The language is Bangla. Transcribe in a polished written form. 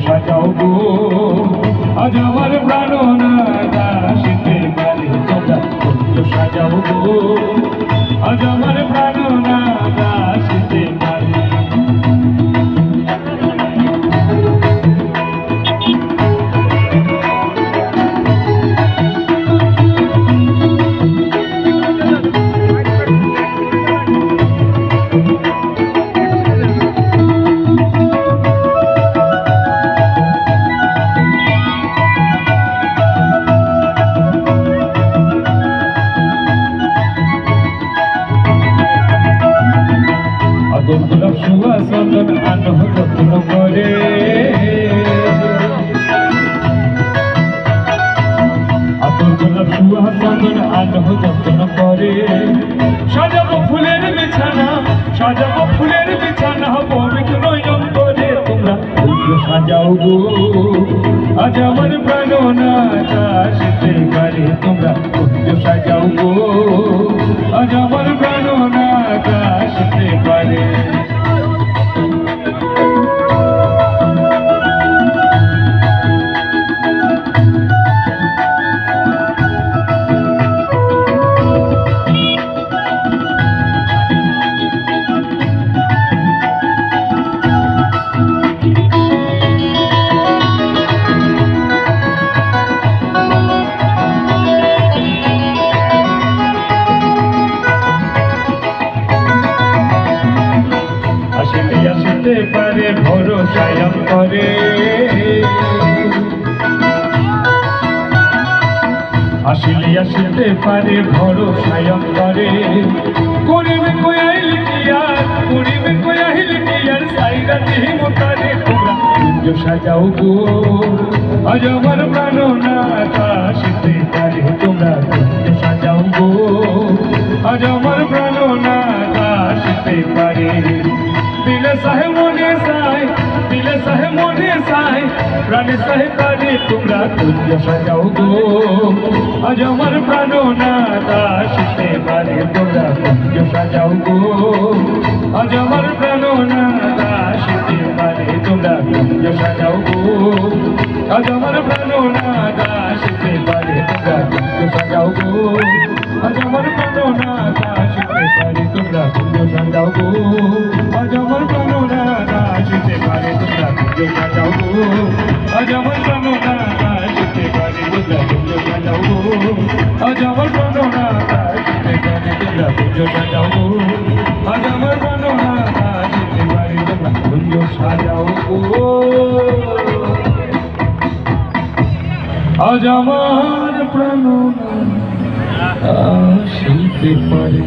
সাজাও গো আজ আমার প্রাণনাথ আসিতে পারে তোমরা কুঞ্জ সাজাও গো আজ আমার প্রাণনাথ আসিতে পারে। গোলাপ সুবাসন আনহ যত্ন করে আতর গোলাপ সুবাসন আনহ যত্ন করে সাজাবো ফুলের বিছানা সাজাবো ফুলের বিছানা পবিত্র নয়ন করে তোমরা কুঞ্জ সাজাও গো আজ আমার প্রাণনাথ আসিতে পারে তোমরা কুঞ্জ সাজাও গো আজ আমার প্রাণনাথ আসিতে পারে। আসিতে পারে ভরসায় করে আসিতে পারে ভরসায় করে করিবে কয়াইল কিয়ার করিবে কয়াইল কিয়ার সাইরা দিম তারে তোমরা কুঞ্জ সাজাও গো আজ আমার প্রাণনাথ আসিতে পারে তোমরা কুঞ্জ সাজাও গো আজ আমার প্রাণনাথ আসিতে পারে। দিলে সাহে মনে সাই দিলে সাহে মনে সাই প্রাণে সাহে প্রাণে তোমরা কুঞ্জ সাজাও গো আজ আমার প্রাণনাথ আসিতে পারে তোমরা কুঞ্জ সাজাও গো আজ আমার প্রাণনাথ আসিতে পারে তোমরা কুঞ্জ সাজাও গো আজ আমার প্রাণনাথ আসিতে পারে তোমরা কুঞ্জ সাজাও গো আজ আমার প্রাণনাথ আসিতে পারে তোমরা কুঞ্জ সাজাও গো আজ আমার প্রাণনাথ আসিতে পারে তোমরা কুঞ্জ সাজাও গো আজ আমার প্রাণনাথ আসিতে পারে তোমরা কুঞ্জ সাজাও গো আজ আমার প্রাণনাথ আসিতে পারে তোমরা কুঞ্জ সাজাও গো আজ আমার প্রাণনাথ আসিতে পারে তোমরা কুঞ্জ সাজাও গো আজ আমার প্রাণনাথ আসিতে পারে।